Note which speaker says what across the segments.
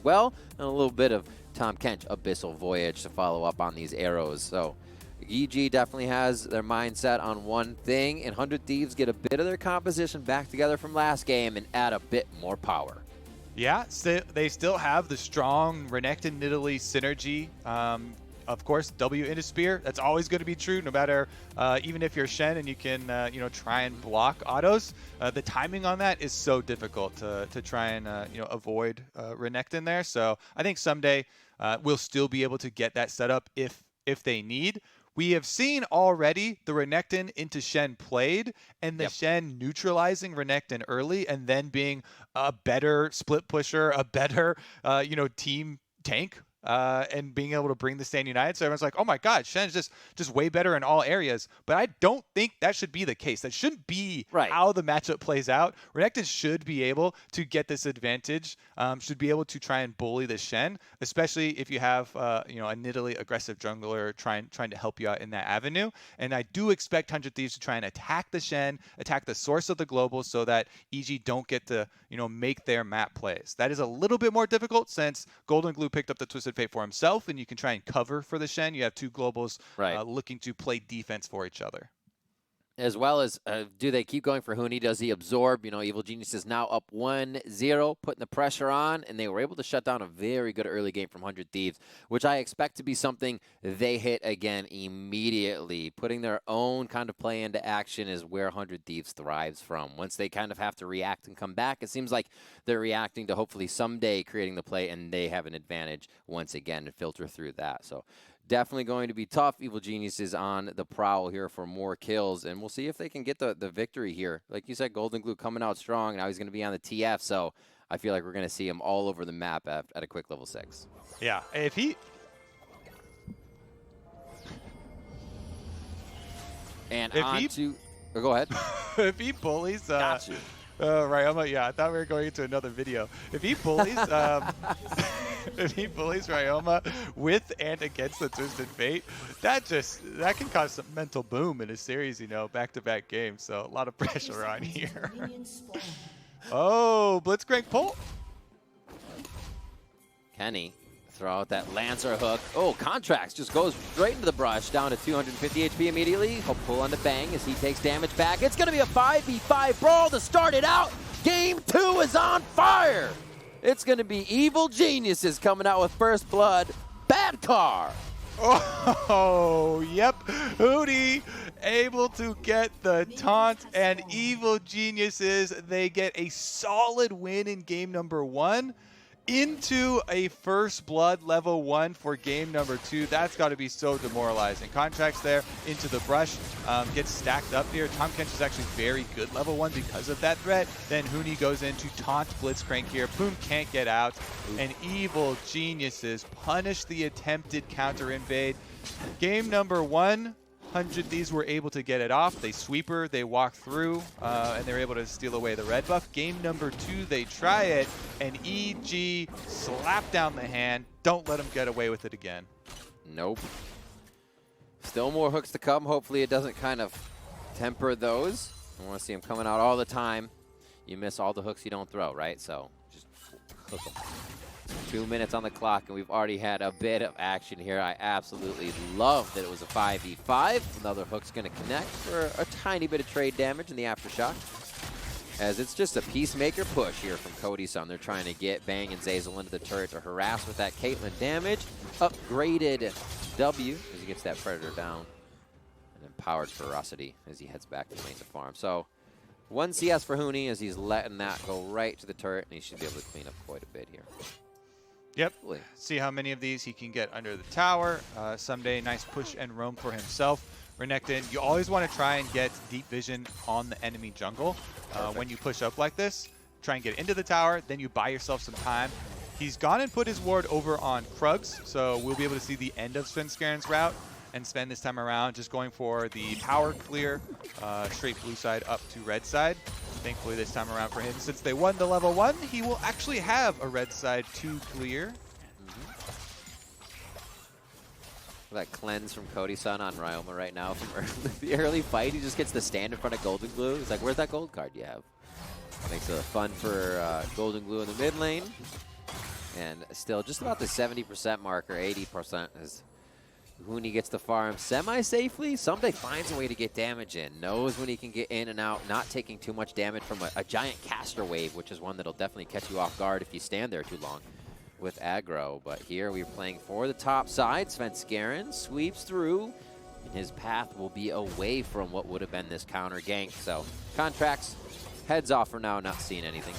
Speaker 1: well, and a little bit of Tahm Kench Abyssal Voyage to follow up on these arrows. So EG definitely has their mindset on one thing, and 100 Thieves get a bit of their composition back together from last game and add a bit more power.
Speaker 2: Yeah, they still have the strong Renekton Nidalee synergy. Of course, W into Spear. That's always going to be true, no matter even if you're Shen and you can try and block autos. The timing on that is so difficult to try and avoid Renekton there. So I think Ssumday will still be able to get that set up if they need. We have seen already the Renekton into Shen played, and the Shen neutralizing Renekton early and then being a better split pusher, a better team tank. And being able to bring the Stand United. So everyone's like, oh my God, Shen's just way better in all areas. But I don't think that should be the case. That shouldn't be how the matchup plays out. Renekton should be able to get this advantage, should be able to try and bully the Shen, especially if you have a Nidalee aggressive jungler trying to help you out in that avenue. And I do expect 100 Thieves to try and attack the Shen, attack the source of the global so that EG don't get to make their map plays. That is a little bit more difficult since GoldenGlue picked up the Twisted Fate for himself, and you can try and cover for the Shen. You have two globals looking to play defense for each other.
Speaker 1: As well as, do they keep going for Huni? Does he absorb? Evil Genius is now up 1-0, putting the pressure on, and they were able to shut down a very good early game from 100 Thieves, which I expect to be something they hit again immediately. Putting their own kind of play into action is where 100 Thieves thrives from. Once they kind of have to react and come back, it seems like they're reacting to hopefully Ssumday creating the play, and they have an advantage once again to filter through that. So definitely going to be tough. Evil Genius is on the prowl here for more kills, and we'll see if they can get the victory here. Like you said, GoldenGlue coming out strong. Now he's going to be on the TF, so I feel like we're going to see him all over the map at a quick level 6.
Speaker 2: Yeah, if he...
Speaker 1: And go ahead.
Speaker 2: If he bullies...
Speaker 1: Got you.
Speaker 2: Ryoma, yeah, I thought we were going into another video. If he bullies... if he bullies Ryoma with and against the Twisted Fate, that can cause some mental boom in a series, back-to-back games. So a lot of pressure on here. Oh, Blitzcrank pull.
Speaker 1: Kenny throw out that Lancer hook. Oh, Contractz just goes straight into the brush, down to 250 HP immediately. He'll pull on the bang as he takes damage back. It's going to be a 5v5 brawl to start it out. Game 2 is on fire. It's going to be Evil Geniuses coming out with first blood. Bad car.
Speaker 2: Oh, yep. Huni able to get the taunt, and Evil Geniuses, they get a solid win in game number 1 into a first blood level 1 for game number 2. That's got to be so demoralizing. Contractz there into the brush, gets stacked up here. Tahm Kench is actually very good level 1 because of that threat. Then Huni goes in to taunt Blitzcrank here. Poome can't get out, and Evil Geniuses punish the attempted counter invade. Game number 1, 100 Thieves were able to get it off. They sweeper, they walk through, and they're able to steal away the red buff. Game number 2, they try it, and EG slap down the hand. Don't let them get away with it again.
Speaker 1: Nope. Still more hooks to come. Hopefully it doesn't kind of temper those. I want to see them coming out all the time. You miss all the hooks you don't throw, right? So just hook them. 2 minutes on the clock, and we've already had a bit of action here. I absolutely love that it was a 5v5. Another hook's going to connect for a tiny bit of trade damage in the aftershock, as it's just a peacemaker push here from Cody Sun. They're trying to get Bang and Zeyzal into the turret to harass with that Caitlyn damage. Upgraded W as he gets that Predator down, and empowered Ferocity as he heads back to the main farm. So 1 CS for Huni as he's letting that go right to the turret, and he should be able to clean up quite a bit here.
Speaker 2: Yep. See how many of these he can get under the tower. Ssumday, nice push and roam for himself. Renekton, you always want to try and get deep vision on the enemy jungle. When you push up like this, try and get into the tower, then you buy yourself some time. He's gone and put his ward over on Krugs, so we'll be able to see the end of Svenskeren's route. And Sven this time around just going for the tower clear, straight blue side up to red side. Thankfully this time around for him, since they won the level 1, he will actually have a red side to clear.
Speaker 1: That cleanse from Cody Sun on Ryoma right now from the early fight. He just gets the stand in front of GoldenGlue. He's like, where's that gold card you have? Makes it fun for GoldenGlue in the mid lane. And still just about the 70% marker, 80% as Huni gets the farm semi-safely. Ssumday finds a way to get damage in, knows when he can get in and out, not taking too much damage from a giant caster wave, which is one that'll definitely catch you off guard if you stand there too long with aggro. But here we're playing for the top side. Svenskeren sweeps through, and his path will be away from what would have been this counter gank. So Contractz heads off for now, not seeing anything.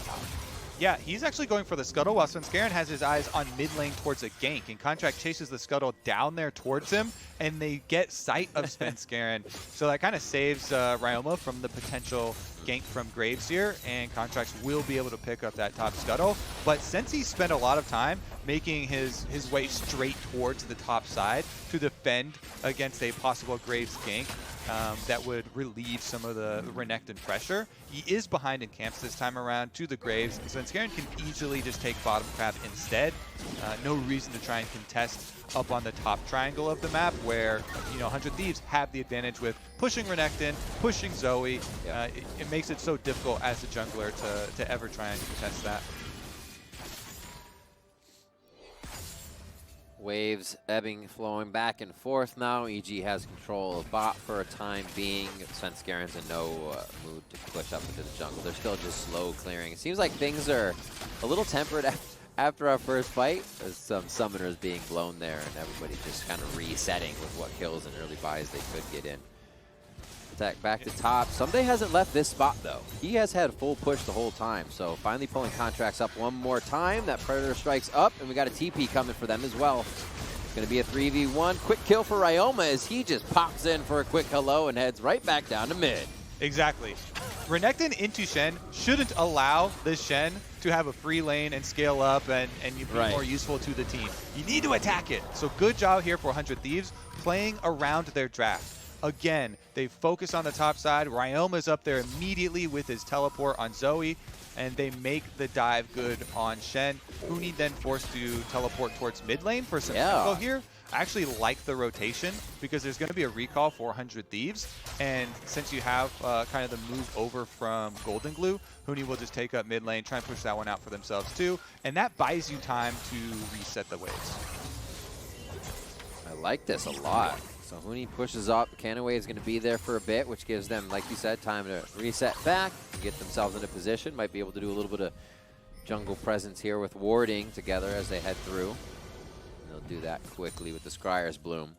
Speaker 2: Yeah, he's actually going for the scuttle while Svenskeren has his eyes on mid lane towards a gank, and Contractz chases the scuttle down there towards him, and they get sight of Svenskeren. So that kind of saves Ryoma from the potential gank from Graves here, and Contractz will be able to pick up that top scuttle. But since he spent a lot of time making his way straight towards the top side to defend against a possible Graves gank, that would relieve some of the Renekton pressure. He is behind in camps this time around to the Graves. Svenskeren can easily just take bottom crab instead. No reason to try and contest up on the top triangle of the map where, 100 Thieves have the advantage with pushing Renekton, pushing Zoe.
Speaker 1: Yeah.
Speaker 2: It makes it so difficult as a jungler to ever try and contest that.
Speaker 1: Waves ebbing, flowing back and forth now. EG has control of bot for a time being. Svenskeren's in no mood to push up into the jungle. They're still just slow clearing. It seems like things are a little tempered after our first fight. There's some summoners being blown there, and everybody just kind of resetting with what kills and early buys they could get in. Attack back to top. Ssumday hasn't left this spot, though. He has had full push the whole time, so finally pulling Contractz up one more time. That Predator strikes up, and we got a TP coming for them as well. It's going to be a 3v1. Quick kill for Ryoma as he just pops in for a quick hello and heads right back down to mid.
Speaker 2: Exactly. Renekton into Shen shouldn't allow this Shen to have a free lane and scale up and be more useful to the team. You need to attack it. So good job here for 100 Thieves playing around their draft. Again, they focus on the top side. Ryoma's up there immediately with his teleport on Zoe, and they make the dive good on Shen. Huni then forced to teleport towards mid lane for some info here. I actually like the rotation because there's going to be a recall for 100 Thieves, and since you have kind of the move over from GoldenGlue, Huni will just take up mid lane, try and push that one out for themselves too, and that buys you time to reset the waves.
Speaker 1: I like this a lot. So Huni pushes up. Cannon Wave is going to be there for a bit, which gives them, like you said, time to reset back, get themselves into position. Might be able to do a little bit of jungle presence here with warding together as they head through. And they'll do that quickly with the Scryer's Bloom.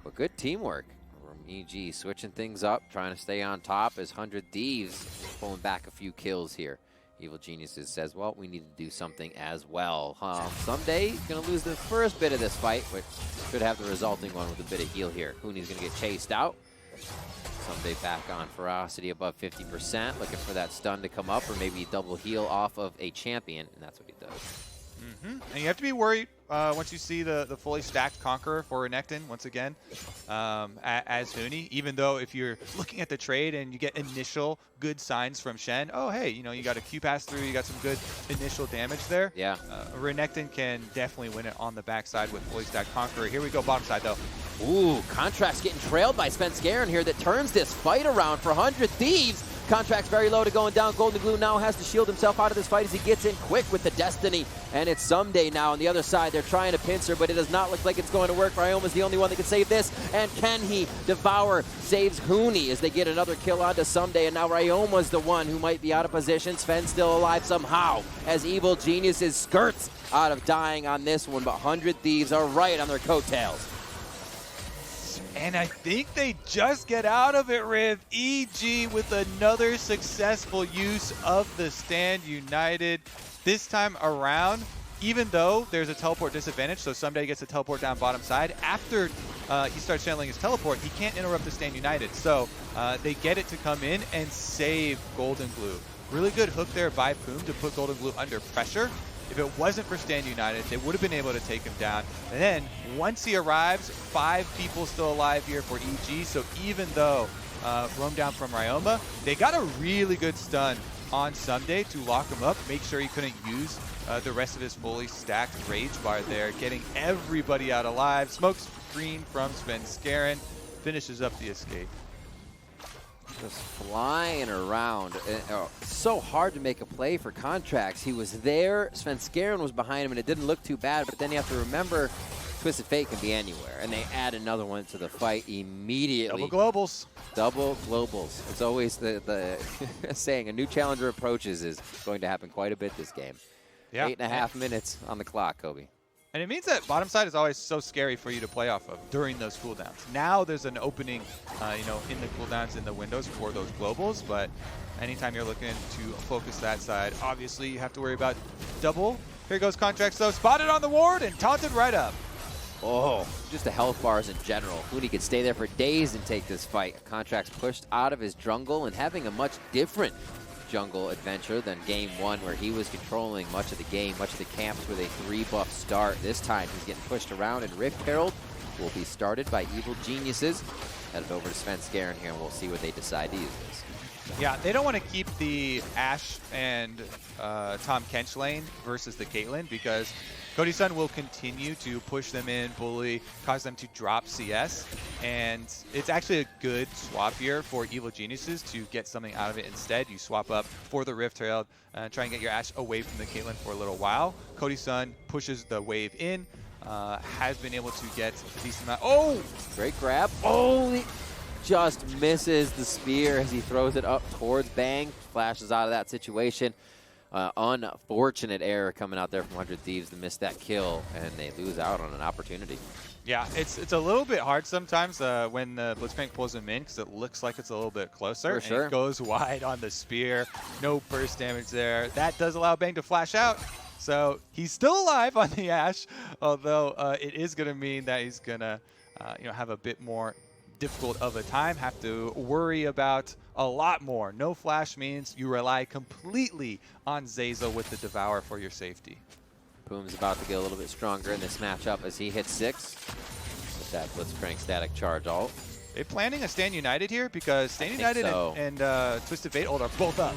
Speaker 1: But good teamwork from EG, switching things up, trying to stay on top as 100 Thieves pulling back a few kills here. Evil Geniuses says, well, we need to do something as well. Ssumday going to lose the first bit of this fight, but should have the resulting one with a bit of heal here. Huni's going to get chased out. Ssumday back on ferocity above 50%, looking for that stun to come up or maybe double heal off of a champion, and that's what he does.
Speaker 2: And you have to be worried once you see the fully stacked Conqueror for Renekton once again as Huni, even though if you're looking at the trade and you get initial good signs from Shen, oh hey, you got a Q pass through, you got some good initial damage there.
Speaker 1: Yeah.
Speaker 2: Renekton can definitely win it on the backside with fully stacked Conqueror. Here we go, bottom side though.
Speaker 1: Ooh, Contractz getting trailed by Svenskeren here that turns this fight around for 100 Thieves. Contractz very low to going down. GoldenGlue now has to shield himself out of this fight as he gets in quick with the Destiny. And it's Ssumday now on the other side. They're trying to pincer, but it does not look like it's going to work. Ryoma's the only one that can save this. And can he devour? Saves Huni as they get another kill onto Ssumday. And now Ryoma's the one who might be out of position. Sven still alive somehow as Evil Geniuses skirts out of dying on this one. But 100 Thieves are right on their coattails.
Speaker 2: And I think they just get out of it, Riv. EG with another successful use of the Stand United. This time around, even though there's a teleport disadvantage, so Ssumday gets a teleport down bottom side, after he starts channeling his teleport, he can't interrupt the Stand United. So they get it to come in and save GoldenGlue. Really good hook there by Poome to put GoldenGlue under pressure. If it wasn't for Stand United, they would have been able to take him down. And then, once he arrives, 5 people still alive here for EG. So even though roam down from Ryoma, they got a really good stun on Ssumday to lock him up, make sure he couldn't use the rest of his fully stacked Rage Bar there, getting everybody out alive. Smoke screen from Svenskeren finishes up the escape.
Speaker 1: Just flying around. So hard to make a play for Contractz. He was there. Svenskeren was behind him, and it didn't look too bad. But then you have to remember, Twisted Fate can be anywhere. And they add another one to the fight immediately.
Speaker 2: Double globals.
Speaker 1: Double globals. It's always the saying, a new challenger approaches is going to happen quite a bit this game.
Speaker 2: Yeah.
Speaker 1: 8.5 minutes on the clock, Kobe.
Speaker 2: And it means that bottom side is always so scary for you to play off of during those cooldowns. Now there's an opening, in the cooldowns in the windows for those globals, but anytime you're looking to focus that side, obviously you have to worry about double. Here goes Contractz though, spotted on the ward and taunted right up.
Speaker 1: Oh, just the health bars in general. Huni could stay there for days and take this fight. Contractz pushed out of his jungle and having a much different jungle adventure than game 1, where he was controlling much of the game, much of the camps with a 3-buff start. This time he's getting pushed around, and Rift Herald will be started by Evil Geniuses. Headed over to Svenskeren here, and we'll see what they decide to use this.
Speaker 2: Yeah, they don't want to keep the Ashe and Tahm Kench lane versus the Caitlyn, because Cody Sun will continue to push them in, bully, cause them to drop CS, and it's actually a good swap here for Evil Geniuses to get something out of it instead. You swap up for the Rift Herald, try and get your Ashe away from the Caitlyn for a little while. Cody Sun pushes the wave in, has been able to get a decent amount. Oh!
Speaker 1: Great grab. Oh! He just misses the spear as he throws it up towards Bang. Flashes out of that situation. Unfortunate error coming out there from 100 Thieves to miss that kill, and they lose out on an opportunity.
Speaker 2: Yeah, it's a little bit hard sometimes when Blitzcrank pulls him in, because it looks like it's a little bit closer.
Speaker 1: For sure.
Speaker 2: And it goes wide on the spear. No burst damage there. That does allow Bang to flash out. So he's still alive on the Ashe, although it is going to mean that he's going to have a bit more difficult of a time, have to worry about a lot more. No flash means you rely completely on Zeyzal with the Devour for your safety.
Speaker 1: Poome's about to get a little bit stronger in this matchup as he hits 6 with that Blitzcrank static charge ult.
Speaker 2: They planning a Stand United here? Because Stand United
Speaker 1: so.
Speaker 2: and Twisted Fate ult are both up.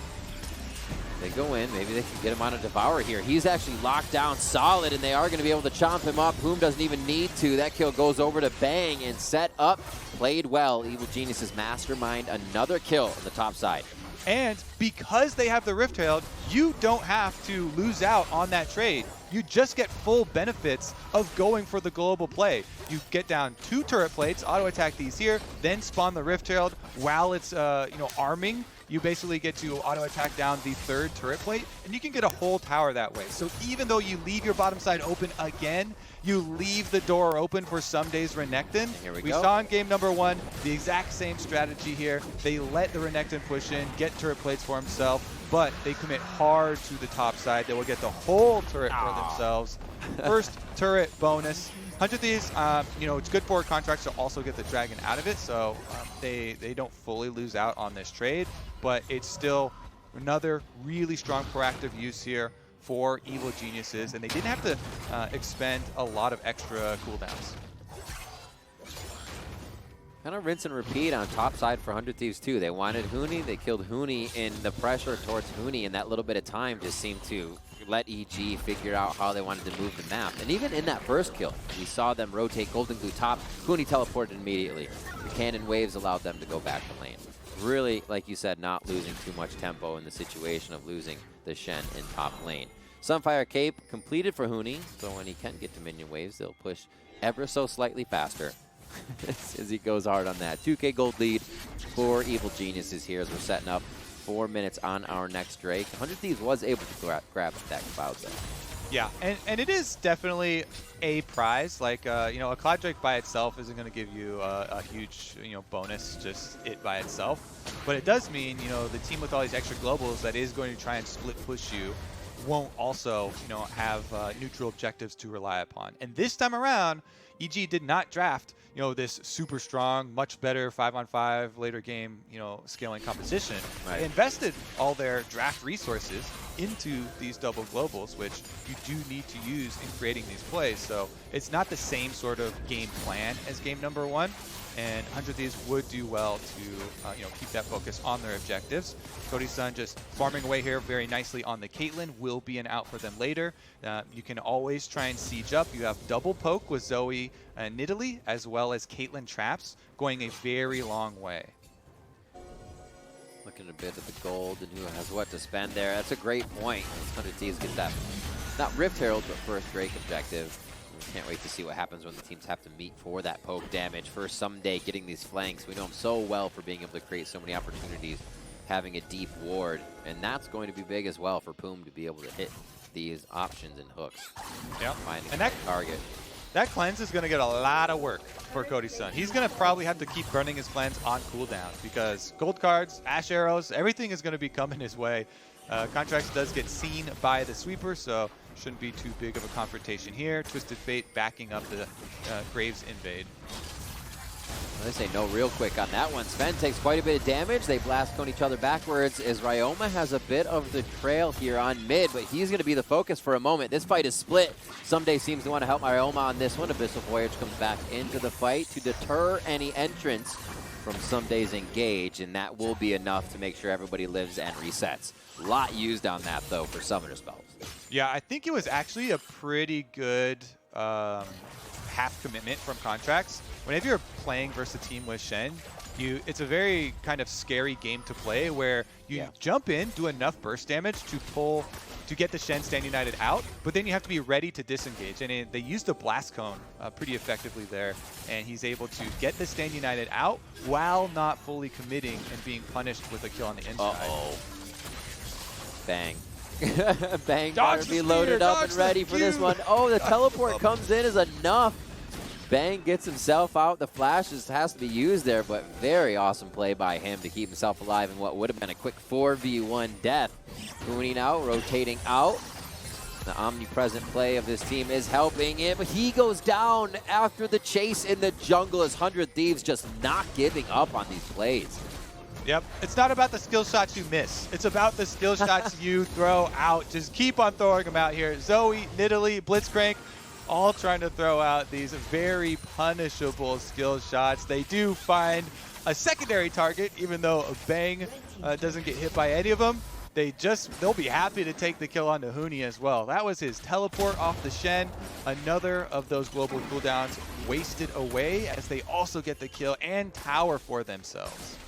Speaker 1: They go in, maybe they can get him on a Devour here. He's actually locked down solid, and they are going to be able to chomp him up. Poome doesn't even need to. That kill goes over to Bang and set up. Played well. Evil Geniuses mastermind another kill on the top side.
Speaker 2: And because they have the Rift Herald, you don't have to lose out on that trade. You just get full benefits of going for the global play. You get down 2 turret plates, auto attack these here, then spawn the Rift Herald while it's arming. You basically get to auto attack down the 3rd turret plate, and you can get a whole tower that way. So even though you leave your bottom side open again, you leave the door open for Ssumday's Renekton.
Speaker 1: Here we
Speaker 2: go.
Speaker 1: We
Speaker 2: saw in game number 1 the exact same strategy here. They let the Renekton push in, get turret plates for himself, but they commit hard to the top side. They will get the whole turret for themselves. First turret bonus. 100 Thieves, it's good for Contractz to also get the dragon out of it, so they don't fully lose out on this trade, but it's still another really strong proactive use here for Evil Geniuses, and they didn't have to expend a lot of extra cooldowns.
Speaker 1: Kind of rinse and repeat on top side for 100 Thieves too. They wanted Huni, they killed Huni, and the pressure towards Huni in that little bit of time just seemed to let EG figure out how they wanted to move the map. And even in that first kill, we saw them rotate GoldenGlue top. Huni teleported immediately. The cannon waves allowed them to go back to lane. Really, like you said, not losing too much tempo in the situation of losing the Shen in top lane. Sunfire Cape completed for Huni, so when he can get to minion waves, they'll push ever so slightly faster as he goes hard on that. 2K gold lead for Evil Geniuses here as we're setting up 4 minutes on our next Drake. 100 Thieves was able to grab that Cloud though.
Speaker 2: Yeah, and it is definitely a prize. Like, a Cloud Drake by itself isn't going to give you a huge, bonus, just it by itself. But it does mean, the team with all these extra globals that is going to try and split push you won't also, have neutral objectives to rely upon. And this time around, EG did not draft, this super strong, much better 5-on-5 later game, scaling composition.
Speaker 1: Right.
Speaker 2: They invested all their draft resources into these double globals, which you do need to use in creating these plays. So it's not the same sort of game plan as game number 1. And 100 Thieves would do well to keep that focus on their objectives. Cody Sun just farming away here very nicely on the Caitlyn will be an out for them later. You can always try and siege up. You have double poke with Zoe and Nidalee, as well as Caitlyn traps, going a very long way.
Speaker 1: Looking a bit at the gold and who has what to spend there. That's a great point. 100 Thieves get that, not Rift Herald, but first Drake objective. We can't wait to see what happens when the teams have to meet for that poke damage. For Ssumday getting these flanks. We know him so well for being able to create so many opportunities, having a deep ward. And that's going to be big as well for Poome to be able to hit these options and hooks.
Speaker 2: Yep.
Speaker 1: Finding
Speaker 2: And
Speaker 1: that target.
Speaker 2: That cleanse is going to get a lot of work for Cody Sun. He's going to probably have to keep burning his cleanse on cooldown because gold cards, Ashe arrows, everything is going to be coming his way. Contractz does get seen by the sweeper, so shouldn't be too big of a confrontation here. Twisted Fate backing up the Graves invade.
Speaker 1: They say no real quick on that one. Sven takes quite a bit of damage. They blast on each other backwards as Ryoma has a bit of the trail here on mid, but he's going to be the focus for a moment. This fight is split. Ssumday seems to want to help Ryoma on this one. Abyssal Voyage comes back into the fight to deter any entrance from Ssumday's engage, and that will be enough to make sure everybody lives and resets. A lot used on that, though, for summoner spells.
Speaker 2: Yeah, I think it was actually a pretty good half commitment from Contractz. Whenever you're playing versus a team with Shen, it's a very kind of scary game to play where you jump in, do enough burst damage to get the Shen Stand United out, but then you have to be ready to disengage. And they used the Blast Cone pretty effectively there, and he's able to get the Stand United out while not fully committing and being punished with a kill on the inside.
Speaker 1: Uh-oh. Bang. Bang,
Speaker 2: Dodge
Speaker 1: better be loaded up and ready for this one. Oh, the teleport comes in is enough. Bang gets himself out. The flash has to be used there, but very awesome play by him to keep himself alive in what would have been a quick 4v1 death. Huni now rotating out. The omnipresent play of this team is helping him. He goes down after the chase in the jungle as 100 Thieves just not giving up on these plays.
Speaker 2: Yep, it's not about the skill shots you miss. It's about the skill shots you throw out. Just keep on throwing them out here. Zoe, Nidalee, Blitzcrank, all trying to throw out these very punishable skill shots. They do find a secondary target, even though a Bang doesn't get hit by any of them. They'll be happy to take the kill onto Huni as well. That was his teleport off the Shen. Another of those global cooldowns wasted away as they also get the kill and tower for themselves.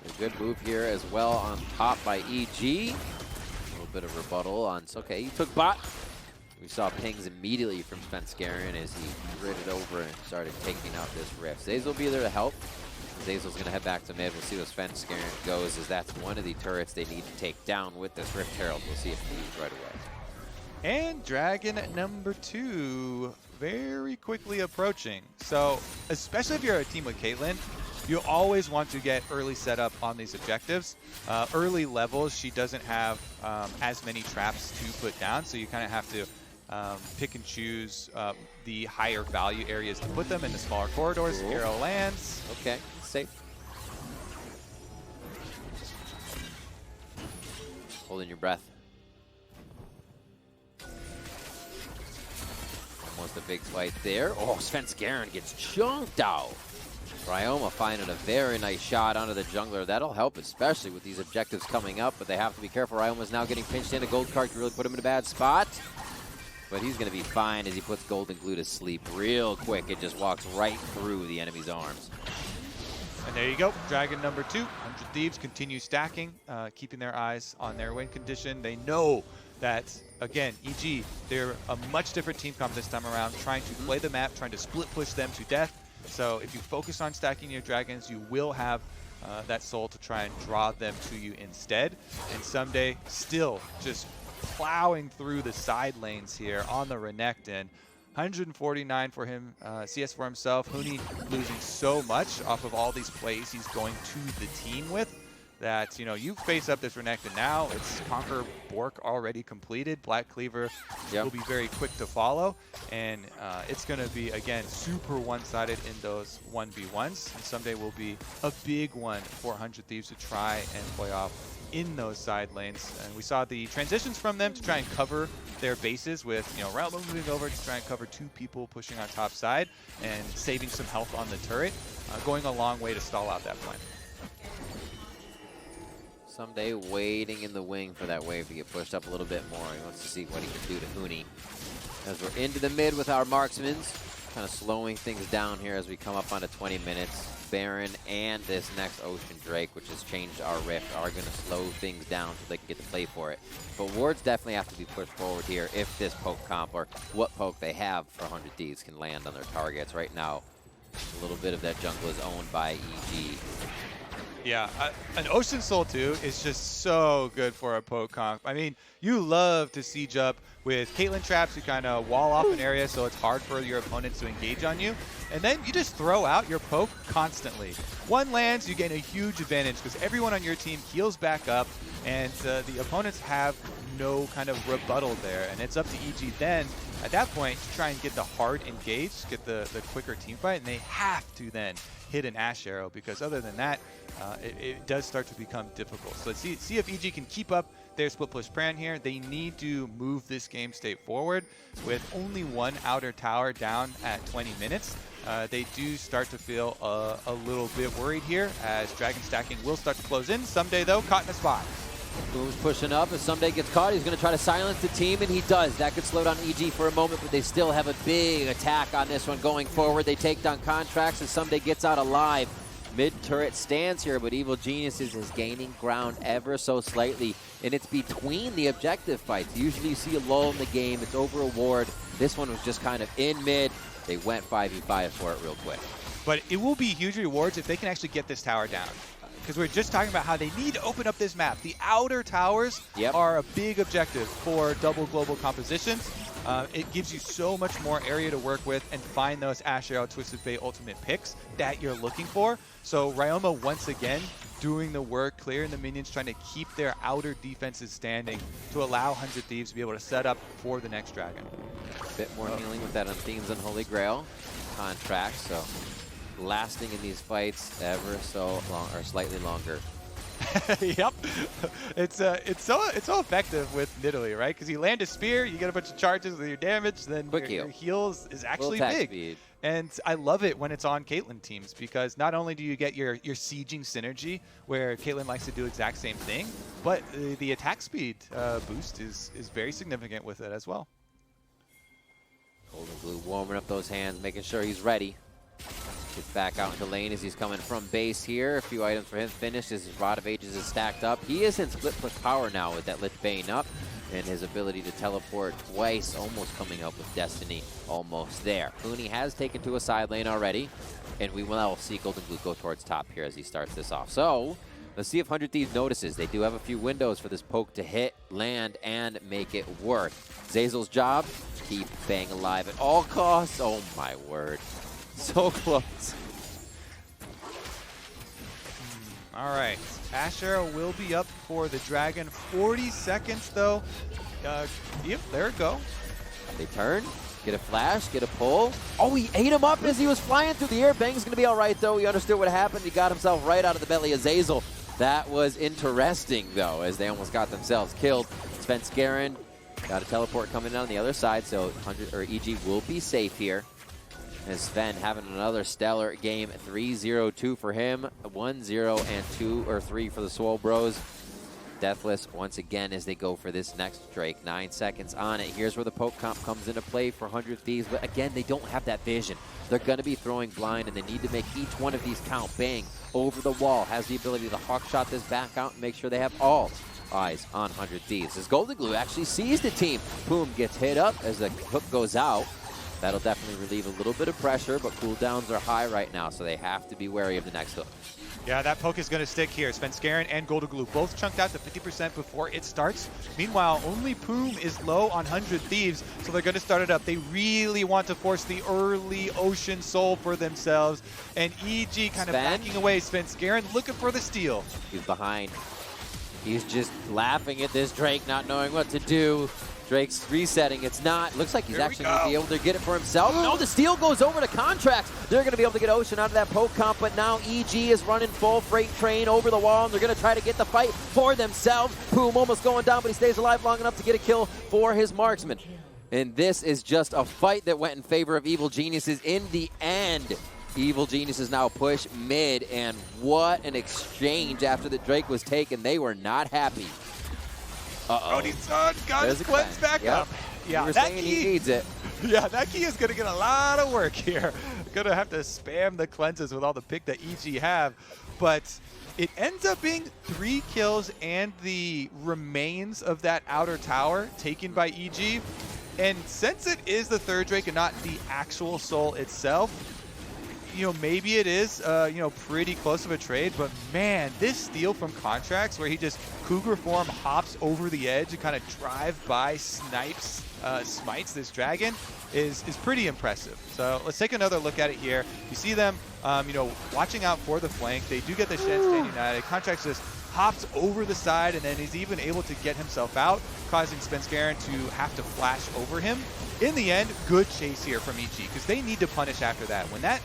Speaker 1: A good move here as well on top by EG. A little bit of rebuttal on okay. He took bot. We saw pings immediately from Svenskeren as he gritted over and started taking out this rift. Zeyzal will be there to help. Zeyzal's going to head back to mid. We'll see what Svenskeren goes, as that's one of the turrets they need to take down with this Rift Herald. We'll see if he leaves right away.
Speaker 2: And Dragon number 2 very quickly approaching. So, especially if you're a team with Caitlyn, you always want to get early setup on these objectives. Early levels, she doesn't have as many traps to put down, so you kind of have to pick and choose the higher value areas to put them in the smaller corridors.
Speaker 1: Cool.
Speaker 2: Arrow lands.
Speaker 1: Okay, safe. Holding your breath. Almost a big fight there. Oh, Svenskeren gets chunked out. Ryoma finding a very nice shot onto the jungler. That'll help, especially with these objectives coming up, but they have to be careful. Ryoma's now getting pinched in. A gold card can really put him in a bad spot. But he's going to be fine as he puts GoldenGlue to sleep real quick. It just walks right through the enemy's arms.
Speaker 2: And there you go. Dragon number 2. 100 Thieves continue stacking, keeping their eyes on their win condition. They know that, again, EG, they're a much different team comp this time around, trying to play the map, trying to split push them to death. So if you focus on stacking your dragons, you will have that soul to try and draw them to you instead. And Ssumday still just plowing through the side lanes here on the Renekton. 149 for him, CS for himself. Huni losing so much off of all these plays he's going to the team with that, you know, you face up this Renekton now. It's Conquer Bork already completed. Black Cleaver will be very quick to follow. And it's going to be, again, super one-sided in those 1v1s. And Ssumday will be a big one for 100 Thieves to try and play off in those side lanes. And we saw the transitions from them to try and cover their bases with, you know, Ryoma moving over to try and cover 2 people pushing on top side and saving some health on the turret, going a long way to stall out that plan.
Speaker 1: Ssumday waiting in the wing for that wave to get pushed up a little bit more. He wants to see what he can do to Huni. As we're into the mid with our marksmans, kind of slowing things down here as we come up onto 20 minutes. Baron and this next Ocean Drake, which has changed our Rift, are going to slow things down so they can get to play for it. But wards definitely have to be pushed forward here if this poke comp, or what poke they have for 100 Thieves, can land on their targets. Right now, a little bit of that jungle is owned by EG.
Speaker 2: Yeah, an Ocean Soul 2 is just so good for a poke comp. I mean, you love to siege up with Caitlyn traps to kind of wall off an area so it's hard for your opponents to engage on you. And then you just throw out your poke constantly. One lands, you gain a huge advantage because everyone on your team heals back up, and the opponents have no kind of rebuttal there. And it's up to EG then, at that point, to try and get the hard engage, get the quicker team fight, and they have to then hit an Ashe arrow, because other than that, it does start to become difficult. So let's see if EG can keep up their split push plan here. They need to move this game state forward. With only one outer tower down at 20 minutes, they do start to feel a little bit worried here, as dragon stacking will start to close in. Ssumday, though, caught in a spot.
Speaker 1: Poome's pushing up. As Ssumday gets caught, he's going to try to silence the team, and he does. That could slow down EG for a moment, but they still have a big attack on this one going forward. They take down Contractz, and Ssumday gets out alive. Mid-turret stands here, but Evil Geniuses is gaining ground ever so slightly, and it's between the objective fights. Usually you see a lull in the game. It's over a ward. This one was just kind of in mid. They went 5v5 for it real quick.
Speaker 2: But it will be huge rewards if they can actually get this tower down. Because we're just talking about how they need to open up this map. The outer towers are a big objective for double global compositions. It gives you so much more area to work with and find those Ashe Arrow Twisted Fate ultimate picks that you're looking for. So Ryoma once again doing the work, clearing the minions, trying to keep their outer defenses standing to allow 100 Thieves to be able to set up for the next dragon.
Speaker 1: A bit more healing with that on Themes and Holy Grail. Contractz, so lasting in these fights ever so long, or slightly longer.
Speaker 2: Yep, it's so effective with Nidalee, right? Because you land a spear, you get a bunch of charges with your damage, then your heals is actually big.
Speaker 1: Speed.
Speaker 2: And I love it when it's on Caitlyn teams, because not only do you get your sieging synergy, where Caitlyn likes to do exact same thing, but the attack speed boost is very significant with it as well.
Speaker 1: GoldenGlue warming up those hands, making sure he's ready. Gets back out into lane as he's coming from base here. A few items for him finished as his Rod of Ages is stacked up. He is in split push power now with that Lich Bane up, and his ability to teleport twice, almost coming up with Destiny, almost there. Huni has taken to a side lane already, and we will now see GoldenGlue go towards top here as he starts this off. So let's see if 100 Thieves notices. They do have a few windows for this poke to hit, land, and make it work. Zeyzal's job, keep Bang alive at all costs. Oh my word. So close.
Speaker 2: All right, Ashe Arrow will be up for the dragon. 40 seconds though. Yep, there it go.
Speaker 1: They turn, get a flash, get a pull. Oh, he ate him up as he was flying through the air. Bang's gonna be all right though. He understood what happened. He got himself right out of the belly of Zeyzal. That was interesting though, as they almost got themselves killed. Svenskeren got a teleport coming in on the other side, so 100 or EG will be safe here. As Sven having another stellar game, 3-0-2 for him, 1-0 and 2 or 3 for the Swole Bros. Deathless once again as they go for this next Drake. 9 seconds on it. Here's where the poke comp comes into play for 100 Thieves, but again, they don't have that vision. They're going to be throwing blind, and they need to make each one of these count. Bang over the wall, has the ability to hawk shot this back out and make sure they have all eyes on 100 Thieves. As GoldenGlue actually sees the team. Poome gets hit up as the hook goes out. That'll definitely relieve a little bit of pressure, but cooldowns are high right now, so they have to be wary of the next hook.
Speaker 2: Yeah, that poke is going to stick here. Svenskeren and GoldenGlue both chunked out to 50% before it starts. Meanwhile, only Poome is low on 100 Thieves, so they're going to start it up. They really want to force the early Ocean Soul for themselves. And EG kind of backing away. Svenskeren looking for the steal.
Speaker 1: He's behind. He's just laughing at this Drake, not knowing what to do. Drake's resetting. It's not. Looks like he's actually going to be able to get it for himself. No, the steal goes over to Contractz. They're going to be able to get Ocean out of that poke comp, but now EG is running full freight train over the wall, and they're going to try to get the fight for themselves. Poome almost going down, but he stays alive long enough to get a kill for his marksman. And this is just a fight that went in favor of Evil Geniuses in the end. Evil Geniuses now push mid, and what an exchange after the Drake was taken. They were not happy.
Speaker 2: Cody Sun got his cleanse back up.
Speaker 1: Yeah, that he needs it.
Speaker 2: Yeah, that key is going to get a lot of work here. Going to have to spam the cleanses with all the pick that EG have. But it ends up being 3 kills and the remains of that outer tower taken by EG. And since it is the third Drake and not the actual soul itself, you know, maybe it is, you know, pretty close of a trade, but man, this steal from Contractz where he just Cougar form hops over the edge and kind of drive-by smites this dragon is pretty impressive. So let's take another look at it here. You see them, you know, watching out for the flank. They do get the Shen stand united. Contractz just hops over the side and then he's even able to get himself out, causing Svenskeren to have to flash over him. In the end, good chase here from EG because they need to punish after that. When that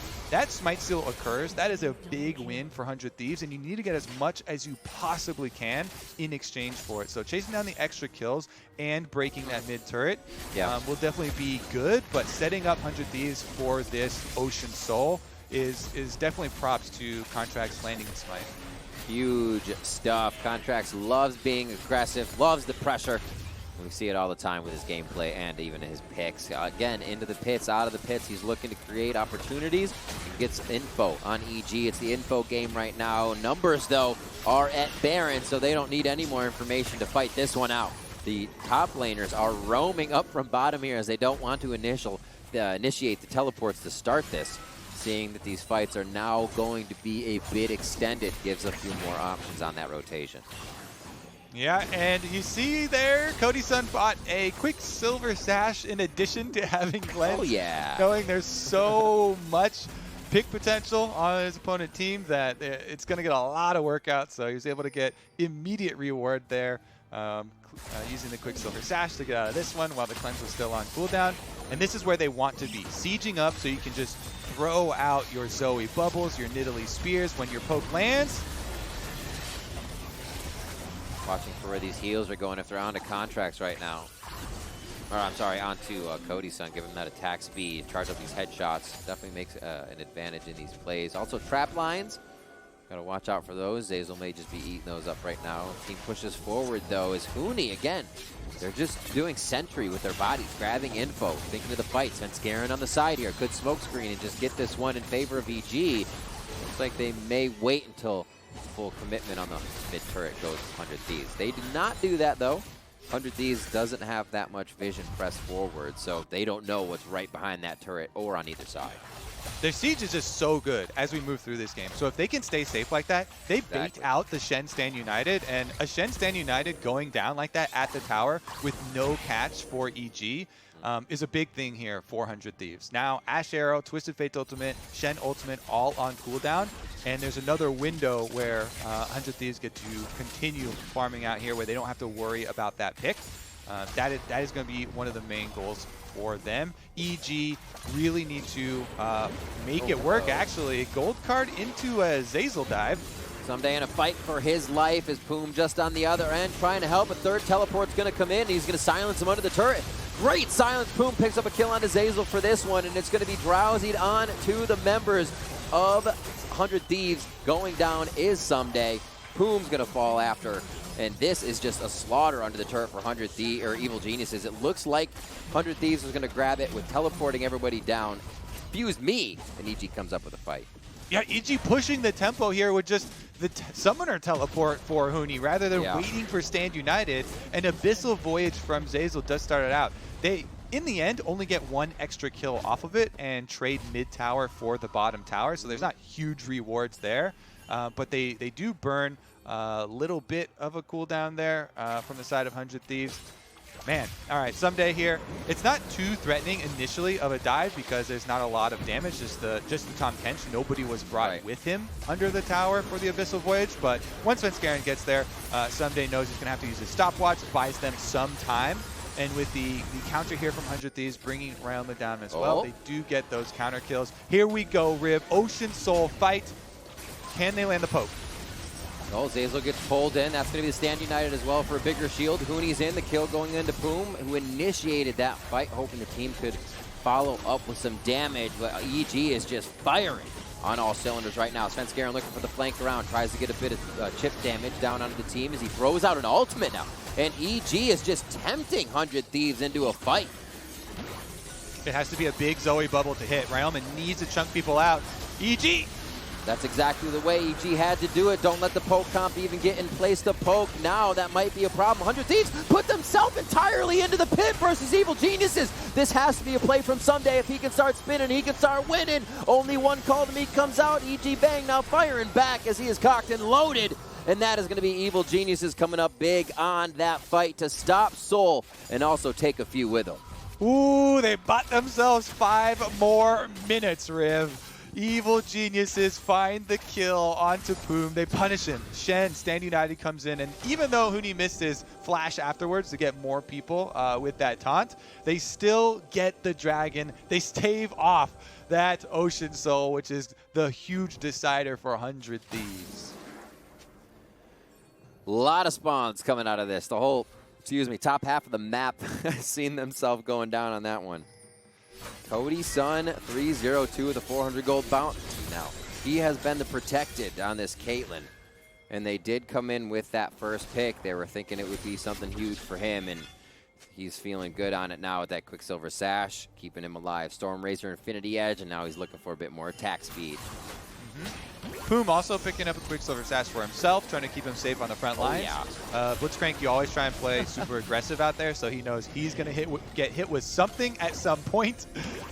Speaker 2: smite steal occurs, that is a big win for 100 Thieves, and you need to get as much as you possibly can in exchange for it. So chasing down the extra kills and breaking that mid turret will definitely be good, but setting up 100 Thieves for this Ocean Soul is definitely props to Contractz landing the smite.
Speaker 1: Huge stuff. Contractz loves being aggressive, loves the pressure. We see it all the time with his gameplay and even his picks. Again, into the pits, out of the pits. He's looking to create opportunities and gets info on EG. It's the info game right now. Numbers, though, are at Baron, so they don't need any more information to fight this one out. The top laners are roaming up from bottom here as they don't want to initiate the teleports to start this. Seeing that these fights are now going to be a bit extended gives a few more options on that rotation.
Speaker 2: Yeah, and you see there, Cody Sun bought a Quicksilver Sash in addition to having Cleanse.
Speaker 1: Oh, yeah.
Speaker 2: Knowing there's so much pick potential on his opponent team that it's going to get a lot of work out, so he was able to get immediate reward there, using the Quicksilver Sash to get out of this one while the Cleanse was still on cooldown. And this is where they want to be, sieging up so you can just throw out your Zoe bubbles, your Nidalee spears when your poke lands.
Speaker 1: Watching for where these heals are going if they're onto Contractz right now. Or I'm sorry, onto Cody Sun, give him that attack speed, charge up these headshots. Definitely makes an advantage in these plays. Also trap lines, gotta watch out for those. Zeyzal may just be eating those up right now. Team pushes forward though is Huni again. They're just doing sentry with their bodies, grabbing info, thinking of the fight. Svenskeren on the side here, could smoke screen and just get this one in favor of EG. Looks like they may wait until full commitment on the mid turret goes 100 Thieves. They did not do that though. 100 Thieves doesn't have that much vision pressed forward, so they don't know what's right behind that turret or on either side.
Speaker 2: Their siege is just so good as we move through this game. So if they can stay safe like that, they bait out the Shen stand united, and a Shen stand united going down like that at the tower with no catch for EG is a big thing here for 100 Thieves. Now, Ashe Arrow, Twisted Fate's ultimate, Shen ultimate, all on cooldown. And there's another window where 100 Thieves get to continue farming out here where they don't have to worry about that pick. That is going to be one of the main goals for them. EG really need to make it work, actually. Gold card into a Zeyzal dive.
Speaker 1: Ssumday in a fight for his life as Poome just on the other end trying to help. A third teleport's going to come in. He's going to silence him under the turret. Great silence. Poome picks up a kill onto Zeyzal for this one, and it's going to be drowsied on to the members of 100 Thieves. Going down is Ssumday. Poome's going to fall after, and this is just a slaughter under the turret for 100 Thieves, or Evil Geniuses. It looks like 100 Thieves was going to grab it with teleporting everybody down. Fuse me, and EG comes up with a fight.
Speaker 2: Yeah, EG pushing the tempo here with just the summoner teleport for Huni rather than waiting for Stand United. And Abyssal Voyage from Zeyzal does start it out. They, in the end, only get one extra kill off of it and trade mid-tower for the bottom tower. So there's not huge rewards there. But they do burn a little bit of a cooldown there from the side of 100 Thieves. Man, all right, Ssumday here. It's not too threatening initially of a dive because there's not a lot of damage. Just the Tahm Kench. Nobody was brought with him under the tower for the Abyssal Voyage. But once Svenskeren gets there, Ssumday knows he's going to have to use his stopwatch, buys them some time. And with the counter here from 100 Thieves bringing Ryoma down as well, they do get those counter kills. Here we go, Riv. Ocean Soul fight. Can they land the poke?
Speaker 1: Oh, Zeyzal gets pulled in. That's going to be the Stand United as well for a bigger shield. Huni's in, the kill going into Poome, who initiated that fight, hoping the team could follow up with some damage. But EG is just firing on all cylinders right now. Svenskeren looking for the flank around, tries to get a bit of chip damage down onto the team as he throws out an ultimate now. And EG is just tempting 100 Thieves into a fight.
Speaker 2: It has to be a big Zoe bubble to hit. Ryoma needs to chunk people out. EG!
Speaker 1: That's exactly the way EG had to do it. Don't let the poke comp even get in place to poke. Now that might be a problem. 100 Thieves put themselves entirely into the pit versus Evil Geniuses. This has to be a play from Ssumday. If he can start spinning, he can start winning. Only one call to me comes out. EG Bang now firing back as he is cocked and loaded. And that is going to be Evil Geniuses coming up big on that fight to stop Soul and also take a few with him.
Speaker 2: Ooh, they bought themselves 5 more minutes, Riv. Evil Geniuses find the kill onto Poome. They punish him. Shen, Stand United, comes in, and even though Huni missed his flash afterwards to get more people with that taunt, they still get the dragon. They stave off that Ocean Soul, which is the huge decider for 100 Thieves.
Speaker 1: A lot of spawns coming out of this. The whole, top half of the map has seen themselves going down on that one. Cody Sun, 3-0-2 with a 400 gold bounty. Now, he has been the protected on this Caitlyn. And they did come in with that first pick. They were thinking it would be something huge for him, and he's feeling good on it now with that Quicksilver Sash, keeping him alive. Stormrazor Infinity Edge, and now he's looking for a bit more attack speed.
Speaker 2: Poome also picking up a Quicksilver Sash for himself, trying to keep him safe on the front lines. Blitzcrank, you always try and play super aggressive out there, so he knows he's going to get hit with something at some point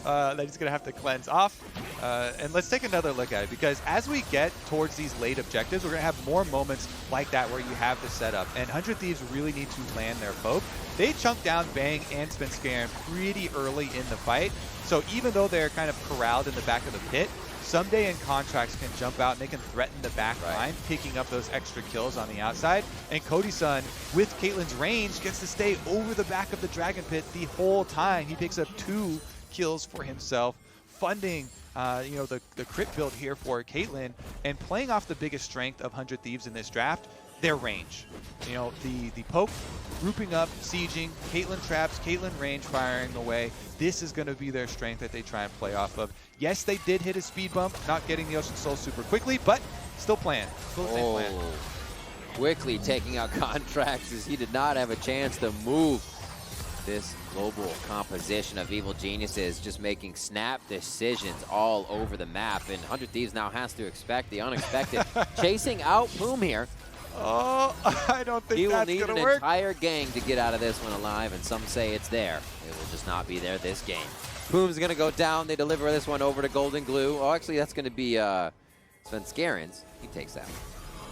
Speaker 2: that he's going to have to cleanse off. And let's take another look at it, because as we get towards these late objectives, we're going to have more moments like that where you have the setup. And 100 Thieves really need to land their poke. They chunk down Bang and Svenskeren pretty early in the fight, so even though they're kind of corralled in the back of the pit, Ssumday and Contractz can jump out and they can threaten the back line, picking up those extra kills on the outside. And Cody Sun, with Caitlyn's range, gets to stay over the back of the Dragon Pit the whole time. He picks up 2 kills for himself, funding the crit build here for Caitlyn, and playing off the biggest strength of 100 Thieves in this draft, their range. The poke, grouping up, sieging, Caitlyn traps, Caitlyn range firing away. This is going to be their strength that they try and play off of. Yes, they did hit a speed bump, not getting the Ocean Soul super quickly, but still playing. Still the same plan.
Speaker 1: Quickly taking out Contractz as he did not have a chance to move. This global composition of Evil Geniuses just making snap decisions all over the map, and 100 Thieves now has to expect the unexpected. Chasing out Poome here.
Speaker 2: Oh, I don't think that's going to work.
Speaker 1: He will need an entire gang to get out of this one alive, and some say it's there. It will just not be there this game. Poome's going to go down. They deliver this one over to GoldenGlue. Oh, actually, that's going to be Svenskeren's. He takes that one.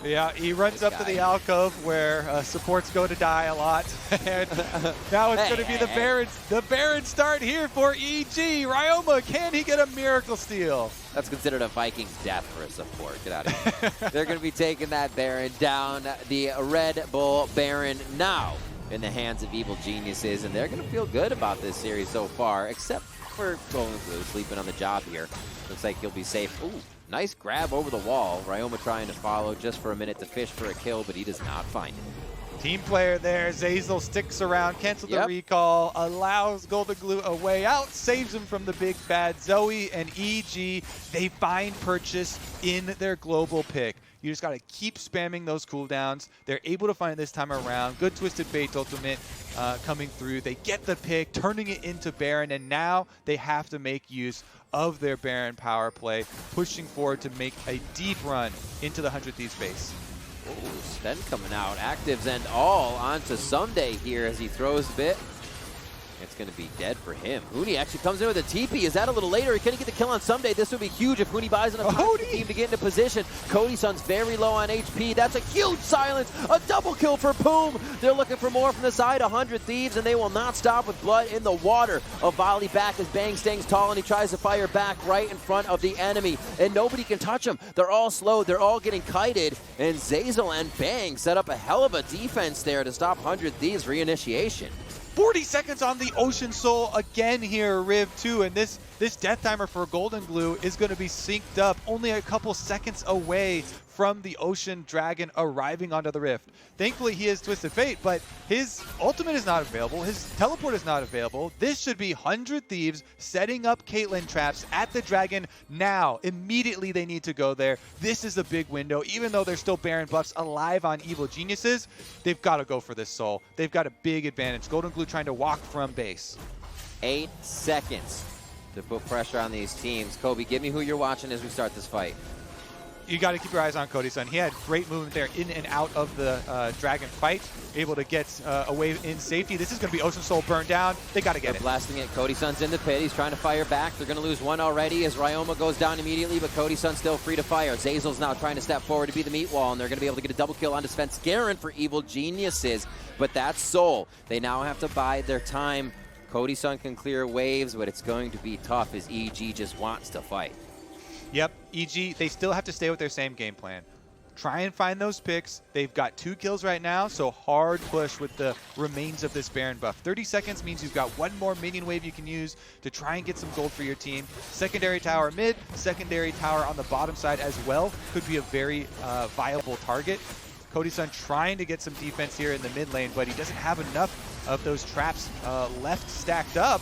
Speaker 2: Yeah, he runs up to the alcove where supports go to die a lot. And now it's going to be the Baron start here for EG. Ryoma, can he get a miracle steal?
Speaker 1: That's considered a Viking's death for a support. Get out of here. They're going to be taking that Baron down. The Red Bull Baron now in the hands of Evil Geniuses, and they're going to feel good about this series so far, except for GoldenGlue sleeping on the job here. Looks like he'll be safe. Ooh. Nice grab over the wall. Ryoma trying to follow just for a minute to fish for a kill, but he does not find it.
Speaker 2: Team player there. Zeyzal sticks around, cancels the recall, allows GoldenGlue a way out, saves him from the big bad Zoe and EG. They find purchase in their global pick. You just got to keep spamming those cooldowns. They're able to find it this time around. Good Twisted Fate ultimate coming through. They get the pick, turning it into Baron, and now they have to make use of their Baron power play, pushing forward to make a deep run into the 100 Thieves base.
Speaker 1: Oh, Sven coming out, actives and all onto Ssumday here as he throws a bit. It's going to be dead for him. Huni actually comes in with a TP. Is that a little later? Can he get the kill on Ssumday? This would be huge if Huni buys enough time for the team to get into position. Cody Sun's very low on HP. That's a huge silence. A double kill for Poome. They're looking for more from the side. 100 Thieves, and they will not stop with blood in the water. A volley back as Bang stings tall, and he tries to fire back right in front of the enemy. And nobody can touch him. They're all slow. They're all getting kited. And Zeyzal and Bang set up a hell of a defense there to stop 100 Thieves reinitiation.
Speaker 2: 40 seconds on the Ocean Soul again here, Riv 2, and this death timer for GoldenGlue is going to be synced up, only a couple seconds away from the Ocean Dragon arriving onto the Rift. Thankfully, he has Twisted Fate, but his ultimate is not available. His teleport is not available. This should be 100 Thieves setting up Caitlyn traps at the Dragon now. Immediately, they need to go there. This is a big window. Even though there's still Baron buffs alive on Evil Geniuses, they've got to go for this soul. They've got a big advantage. GoldenGlue trying to walk from base.
Speaker 1: 8 seconds to put pressure on these teams. Kobe, give me who you're watching as we start this fight.
Speaker 2: You got to keep your eyes on Cody Sun. He had great movement there in and out of the Dragon fight, able to get away in safety. This is going to be Ocean Soul burned down. They got to get it.
Speaker 1: Blasting it. Cody Sun's in the pit. He's trying to fire back. They're going to lose one already as Ryoma goes down immediately, but Cody Sun's still free to fire. Zeyzal's now trying to step forward to be the meat wall, and they're going to be able to get a double kill onto Svenskeren for Evil Geniuses. But that's Soul. They now have to bide their time. Cody Sun can clear waves, but it's going to be tough as EG just wants to fight.
Speaker 2: Yep, EG, they still have to stay with their same game plan. Try and find those picks. They've got 2 kills right now, so hard push with the remains of this Baron buff. 30 seconds means you've got 1 more minion wave you can use to try and get some gold for your team. Secondary tower mid, secondary tower on the bottom side as well could be a very viable target. Cody Sun trying to get some defense here in the mid lane, but he doesn't have enough of those traps left stacked up,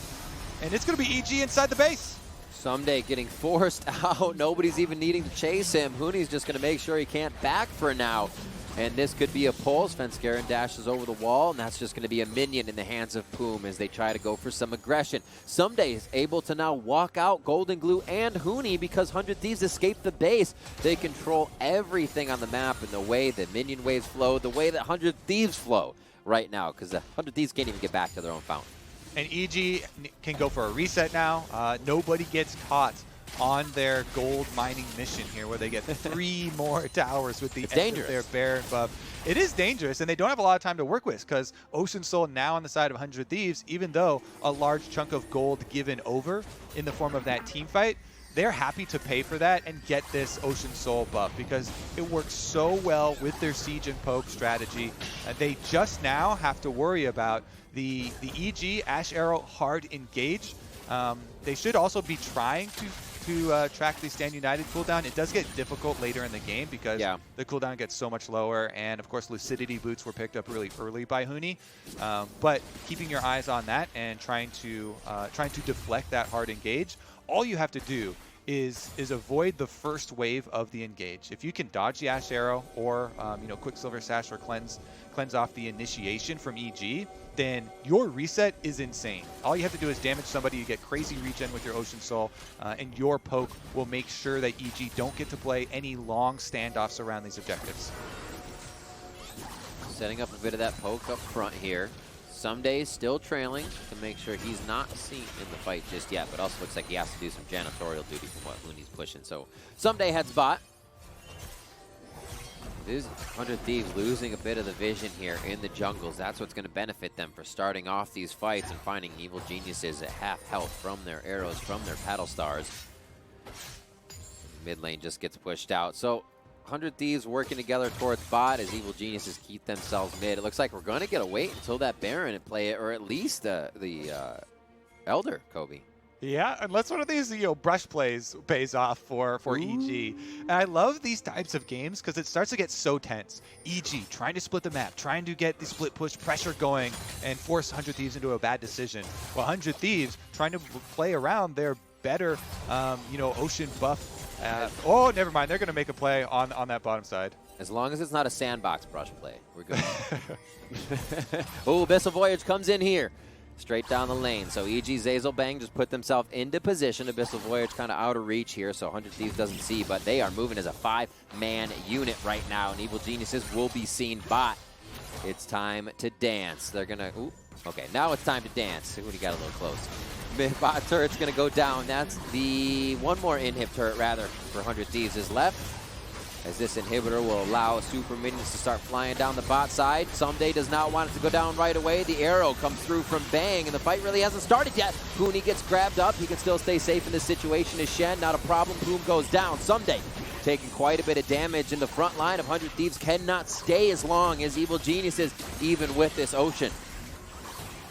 Speaker 2: and it's going to be EG inside the base.
Speaker 1: Ssumday getting forced out. Nobody's even needing to chase him. Huni's just going to make sure he can't back for now. And this could be a pull. Svenskeren dashes over the wall, and that's just going to be a minion in the hands of Poome as they try to go for some aggression. Ssumday is able to now walk out GoldenGlue and Huni because 100 Thieves escaped the base. They control everything on the map and the way the minion waves flow, the way that 100 Thieves flow right now, because the 100 Thieves can't even get back to their own fountain.
Speaker 2: And EG can go for a reset now. Nobody gets caught on their gold mining mission here where they get 3 more towers with the end of their Baron buff. It is dangerous, and they don't have a lot of time to work with because Ocean Soul now on the side of 100 Thieves, even though a large chunk of gold given over in the form of that team fight, they're happy to pay for that and get this Ocean Soul buff because it works so well with their siege and poke strategy. They just now have to worry about the EG Ashe Arrow hard engage. They should also be trying to track the Stand United cooldown. It does get difficult later in the game because the cooldown gets so much lower, and of course Lucidity boots were picked up really early by Huni. But keeping your eyes on that and trying to deflect that hard engage, all you have to do is avoid the first wave of the engage. If you can dodge the Ashe Arrow or Quicksilver Sash or cleanse off the initiation from EG, then your reset is insane. All you have to do is damage somebody, you get crazy regen with your Ocean Soul, and your poke will make sure that EG don't get to play any long standoffs around these objectives.
Speaker 1: Setting up a bit of that poke up front here. Ssumday still trailing to make sure he's not seen in the fight just yet, but also looks like he has to do some janitorial duty from what Huni's pushing. So Ssumday heads bot. This 100 Thieves losing a bit of the vision here in the jungles. That's what's going to benefit them for starting off these fights and finding Evil Geniuses at half health from their arrows, from their paddle stars. Mid lane just gets pushed out. So 100 Thieves working together towards bot as Evil Geniuses keep themselves mid. It looks like we're going to get to wait until that Baron and play it, or at least the Elder, Kobe.
Speaker 2: Yeah, unless one of these brush plays pays off for EG. And I love these types of games because it starts to get so tense. EG trying to split the map, trying to get the split push pressure going and force 100 Thieves into a bad decision. Well, 100 Thieves trying to play around their better, ocean buff. Oh, never mind. They're going to make a play on that bottom side.
Speaker 1: As long as it's not a sandbox brush play, we're good. Oh, Abyssal Voyage comes in here. Straight down the lane. So EG, Zeyzal, Bang just put themselves into position. Abyssal Voyage kind of out of reach here, so 100 Thieves doesn't see, but they are moving as a 5-man unit right now, and Evil Geniuses will be seen bot. It's time to dance. They're going to... Okay, now it's time to dance. Who got a little close? Mid-bot turret's going to go down. That's the... One more inhib turret, rather, for 100 Thieves is left, as this inhibitor will allow super minions to start flying down the bot side. Ssumday does not want it to go down right away. The arrow comes through from Bang, and the fight really hasn't started yet. Huni gets grabbed up. He can still stay safe in this situation as Shen. Not a problem. Poome goes down. Ssumday taking quite a bit of damage in the front line of 100 Thieves. Cannot stay as long as Evil Geniuses, even with this Ocean.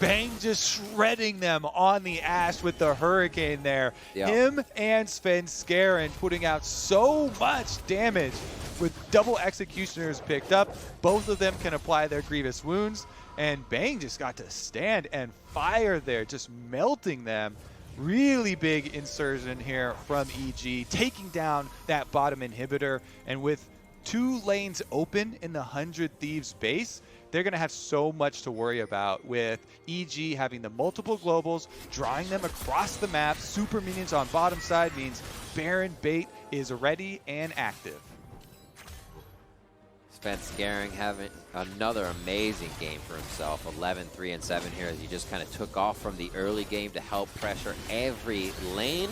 Speaker 2: Bang just shredding them on the Ashe with the Hurricane there. Yep. Him and Svenskeren putting out so much damage with double Executioners picked up. Both of them can apply their Grievous Wounds, and Bang just got to stand and fire there, just melting them. Really big insertion here from EG, taking down that bottom inhibitor, and with 2 lanes open in the 100 Thieves base, they're going to have so much to worry about with EG having the multiple globals, drawing them across the map. Super minions on bottom side means Baron bait is ready and active.
Speaker 1: Svenskeren having another amazing game for himself. 11-3-7 here as he just kind of took off from the early game to help pressure every lane.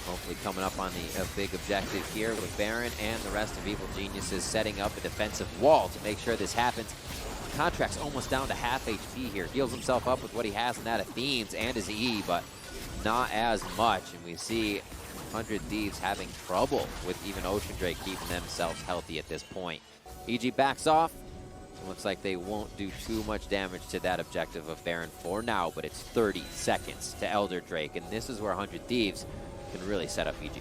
Speaker 1: Hopefully coming up on a big objective here with Baron and the rest of Evil Geniuses setting up a defensive wall to make sure this happens. Contractz almost down to half HP here. Heals himself up with what he has in that of Thieves and his E, but not as much. And we see 100 Thieves having trouble with even Ssumday keeping themselves healthy at this point. EG backs off. It looks like they won't do too much damage to that objective of Baron for now, but it's 30 seconds to Elder Drake, and this is where 100 Thieves can really set up EG.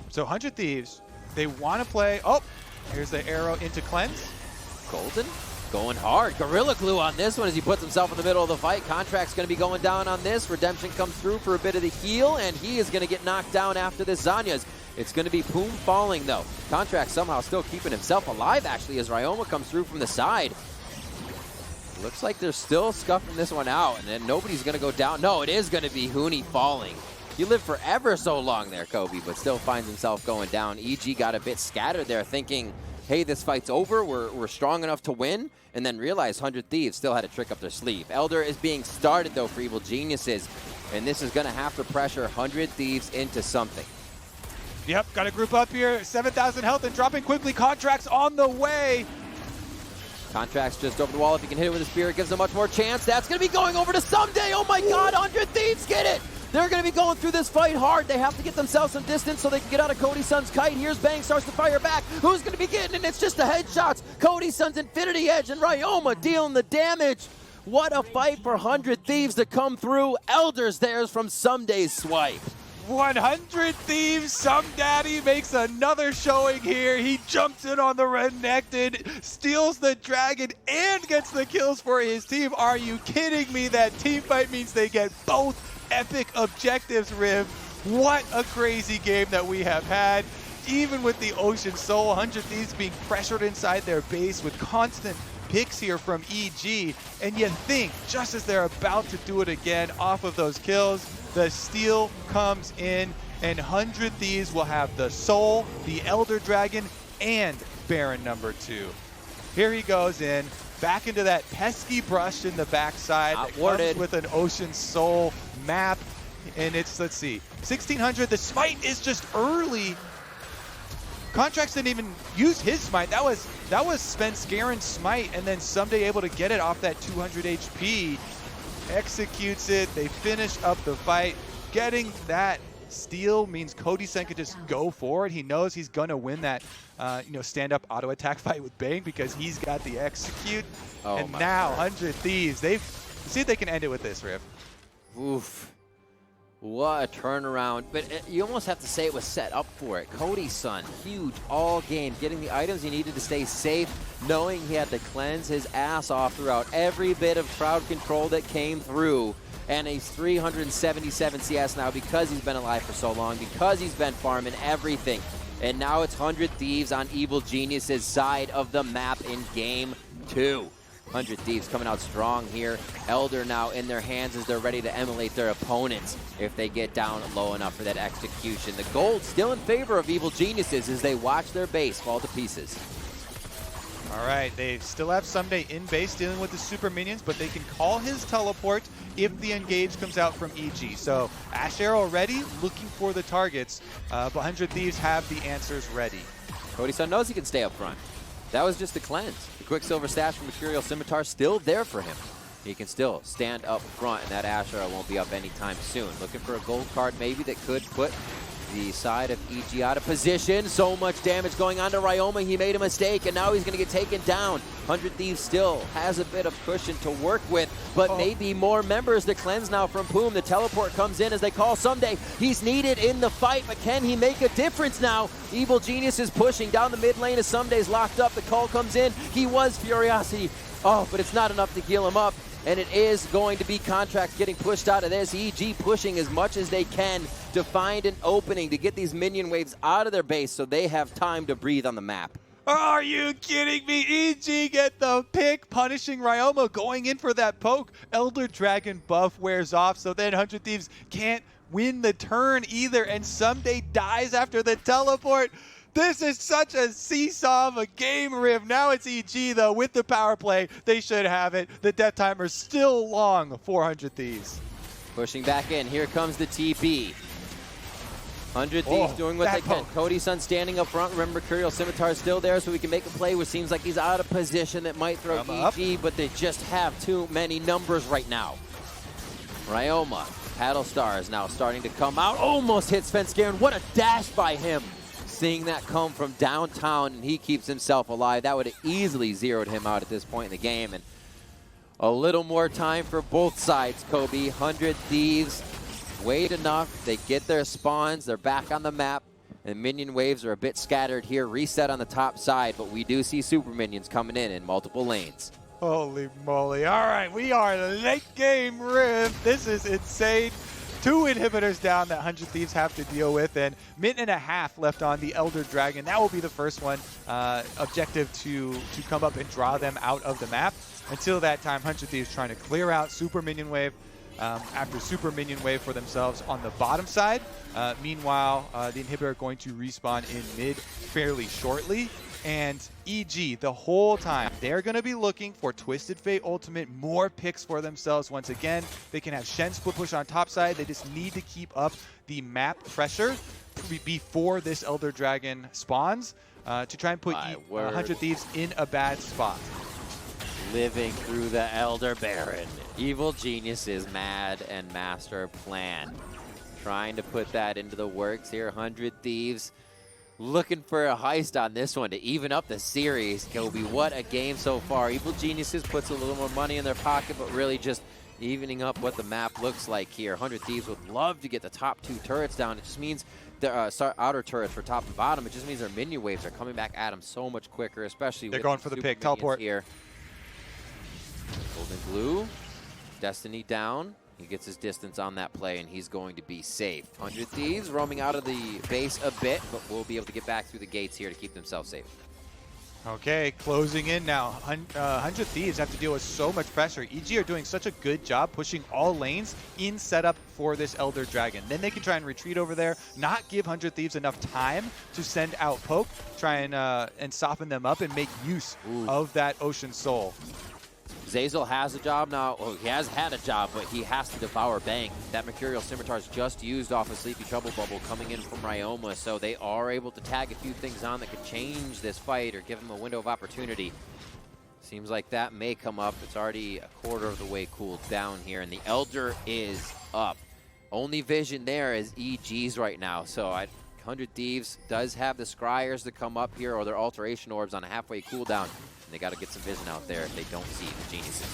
Speaker 2: So 100 Thieves, they want to play. Oh, here's the arrow into Cleanse.
Speaker 1: Golden going hard. Gorilla Glue on this one as he puts himself in the middle of the fight. Contract's going to be going down on this. Redemption comes through for a bit of the heal, and he is going to get knocked down after this. Zanya's. It's going to be Poome falling, though. Contractz somehow still keeping himself alive, actually, as Ryoma comes through from the side. Looks like they're still scuffing this one out, and then nobody's going to go down. No, it is going to be Huni falling. He lived for ever so long there, Kobe, but still finds himself going down. EG got a bit scattered there, thinking, hey, this fight's over, we're strong enough to win, and then realized 100 Thieves still had a trick up their sleeve. Elder is being started, though, for Evil Geniuses, and this is going to have to pressure 100 Thieves into something.
Speaker 2: Yep, got to group up here. 7,000 health and dropping quickly. Contractz on the way.
Speaker 1: Contractz just over the wall. If he can hit it with a spear, it gives him much more chance. That's going to be going over to Ssumday. Oh my God, 100 Thieves get it. They're going to be going through this fight hard. They have to get themselves some distance so they can get out of Cody Sun's kite. Here's Bang, starts to fire back. Who's going to be getting it? It's just the headshots. Cody Sun's Infinity Edge and Ryoma dealing the damage. What a fight for 100 Thieves to come through. Elder's theirs from Ssumday's swipe.
Speaker 2: 100 Thieves, Ssumday makes another showing here. He jumps in on the Renekton, steals the dragon, and gets the kills for his team. Are you kidding me? That team fight means they get both epic objectives, Riv. What a crazy game that we have had. Even with the Ocean Soul, 100 Thieves being pressured inside their base with constant picks here from EG. And you think, just as they're about to do it again off of those kills, the steal comes in, and 100 Thieves will have the Soul, the Elder Dragon, and Baron #2. Here he goes in, back into that pesky brush in the backside that comes with an Ocean Soul map. And it's, let's see, 1600. The smite is just early. Contractz didn't even use his smite. That was Svenskeren's smite, and then Ssumday able to get it off that 200 HP. Executes it. They finish up the fight. Getting that steal means Cody Sun could just go for it. He knows he's gonna win that, stand-up auto attack fight with Bang because he's got the execute.
Speaker 1: Oh,
Speaker 2: and now 100 Thieves. They see if they can end it with this, Riv.
Speaker 1: Oof. What a turnaround. But you almost have to say it was set up for it. Cody Sun, huge all game, getting the items he needed to stay safe, knowing he had to cleanse his ass off throughout every bit of crowd control that came through. And he's 377 CS now because he's been alive for so long, because he's been farming everything. And now it's 100 Thieves on Evil Genius's side of the map in game 2. 100 Thieves coming out strong here. Elder now in their hands as they're ready to emulate their opponents if they get down low enough for that execution. The gold still in favor of Evil Geniuses as they watch their base fall to pieces.
Speaker 2: All right, they still have Ssumday in base dealing with the super minions, but they can call his teleport if the engage comes out from EG. So Ashe Arrow ready, looking for the targets, but 100 Thieves have the answers ready.
Speaker 1: Cody Sun knows he can stay up front. That was just a cleanse. The Quicksilver Stash from Mercurial Scimitar still there for him. He can still stand up front, and that Ashe Arrow won't be up anytime soon. Looking for a gold card maybe that could put the side of EG out of position. So much damage going on to Ryoma. He made a mistake, and now he's going to get taken down. 100 Thieves still has a bit of cushion to work with, but maybe more members to cleanse now from Poome. The teleport comes in as they call Ssumday. He's needed in the fight, but can he make a difference now? Evil Genius is pushing down the mid lane as Ssumday's locked up. The call comes in. He was Furiosity. Oh, but it's not enough to heal him up. And it is going to be Contractz getting pushed out of this. EG pushing as much as they can to find an opening to get these minion waves out of their base so they have time to breathe on the map.
Speaker 2: Are you kidding me? EG get the pick, punishing Ryoma, going in for that poke. Elder Dragon buff wears off, so then 100 Thieves can't win the turn either, and Ssumday dies after the teleport. This is such a seesaw of a game, Riv. Now it's EG, though, with the power play. They should have it. The death timer's still long, 400 Thieves.
Speaker 1: Pushing back in. Here comes the TP. 100 Thieves doing what they can. Cody Sun standing up front. Remember, Mercurial Scimitar is still there, so we can make a play, which seems like he's out of position. That might throw EG, but they just have too many numbers right now. Ryoma, Paddle Star is now starting to come out. Almost hits Svenskeren. What a dash by him. Seeing that come from downtown, and he keeps himself alive. That would have easily zeroed him out at this point in the game. And a little more time for both sides, Kobe. 100 Thieves wait enough. They get their spawns. They're back on the map. And minion waves are a bit scattered here. Reset on the top side, but we do see super minions coming in multiple lanes.
Speaker 2: Holy moly. All right, we are late game, Riv. This is insane. 2 inhibitors down that 100 Thieves have to deal with, and minute and a half left on the Elder Dragon. That will be the first one. Objective to come up and draw them out of the map. Until that time, 100 Thieves trying to clear out super minion wave after super minion wave for themselves on the bottom side. Meanwhile, the inhibitor going to respawn in mid fairly shortly. And EG, the whole time, they're going to be looking for Twisted Fate Ultimate, more picks for themselves once again. They can have Shen split push on top side. They just need to keep up the map pressure before this Elder Dragon spawns to try and put 100 Thieves in a bad spot.
Speaker 1: Living through the Elder Baron. Evil Genius's mad and master plan. Trying to put that into the works here. 100 Thieves looking for a heist on this one to even up the series. Kobe, what a game so far. Evil Geniuses puts a little more money in their pocket, but really just evening up what the map looks like here. 100 Thieves would love to get the top 2 turrets down. It just means their outer turrets for top and bottom. It just means their minion waves are coming back at them so much quicker, especially
Speaker 2: they're
Speaker 1: with
Speaker 2: going for the pick. Teleport
Speaker 1: here. GoldenGlue, Destiny down. He gets his distance on that play, and he's going to be safe. 100 Thieves roaming out of the base a bit, but will be able to get back through the gates here to keep themselves safe.
Speaker 2: Okay, closing in now. 100 Thieves have to deal with so much pressure. EG are doing such a good job pushing all lanes in setup for this Elder Dragon. Then they can try and retreat over there, not give 100 Thieves enough time to send out poke, try and soften them up and make use of that Ocean Soul.
Speaker 1: Zeyzal has a job now. Well, he has had a job, but he has to devour Bang. That Mercurial Scimitar is just used off a Sleepy Trouble Bubble coming in from Ryoma, so they are able to tag a few things on that could change this fight or give him a window of opportunity. Seems like that may come up. It's already a quarter of the way cooled down here, and the Elder is up. Only vision there is EG's right now, so 100 Thieves does have the Scryers to come up here, or their Alteration Orbs on a halfway cooldown. And they got to get some vision out there if they don't see the Geniuses.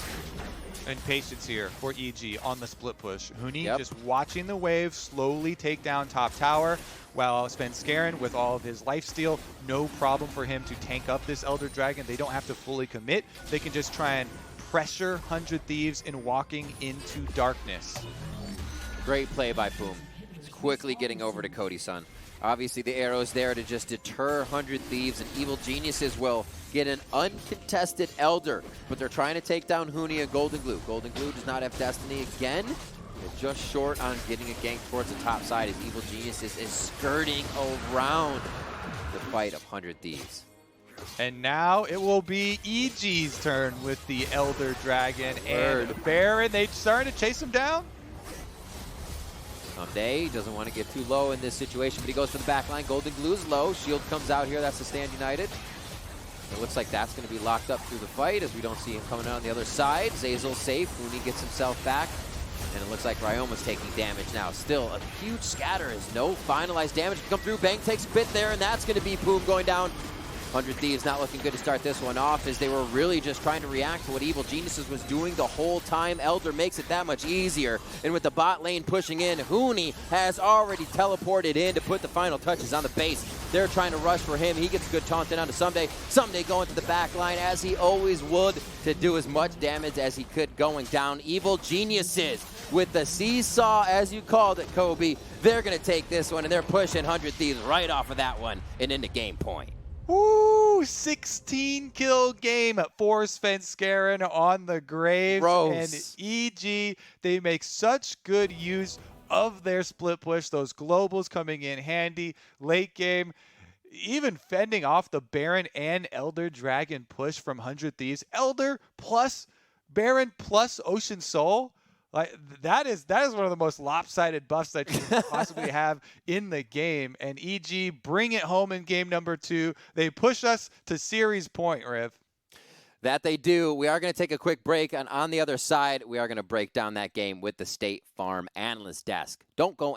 Speaker 2: And patience here for EG on the split push. Huni just watching the wave slowly take down top tower, while Svenskeren, with all of his lifesteal, no problem for him to tank up this Elder Dragon. They don't have to fully commit. They can just try and pressure 100 Thieves in walking into darkness.
Speaker 1: Great play by Poome. He's quickly getting over to Cody Sun. Obviously, the arrow's there to just deter 100 Thieves, and Evil Geniuses will get an uncontested Elder, but they're trying to take down Huni and GoldenGlue. GoldenGlue does not have Destiny again. They're just short on getting a gank towards the top side as Evil Geniuses is skirting around the fight of 100 Thieves.
Speaker 2: And now it will be EG's turn with the Elder Dragon and Baron. They starting to chase him down.
Speaker 1: Ssumday doesn't want to get too low in this situation, but he goes for the back line. GoldenGlue's low. Shield comes out here. That's the Stand United. It looks like that's going to be locked up through the fight as we don't see him coming out on the other side. Zeyzal safe. Huni gets himself back. And it looks like Ryoma's taking damage now. Still, a huge scatter is no finalized damage to come through. Bang takes a bit there, and that's going to be Poome going down. 100 Thieves not looking good to start this one off as they were really just trying to react to what Evil Geniuses was doing the whole time. Elder makes it that much easier. And with the bot lane pushing in, Huni has already teleported in to put the final touches on the base. They're trying to rush for him. He gets a good taunt in onto Ssumday. Ssumday going to the back line as he always would to do as much damage as he could going down. Evil Geniuses with the seesaw, as you called it, Kobe. They're going to take this one, and they're pushing 100 Thieves right off of that one and into game point.
Speaker 2: Woo! 16-kill game for Svenskeren on the Graves.
Speaker 1: Gross.
Speaker 2: And EG, they make such good use of their split push. Those globals coming in handy late game. Even fending off the Baron and Elder Dragon push from 100 Thieves. Elder plus Baron plus Ocean Soul. Like that is one of the most lopsided buffs that you can possibly have in the game. And EG bring it home in game number 2. They push us to series point, Riv.
Speaker 1: That they do. We are going to take a quick break, and on the other side, we are going to break down that game with the State Farm Analyst Desk. Don't go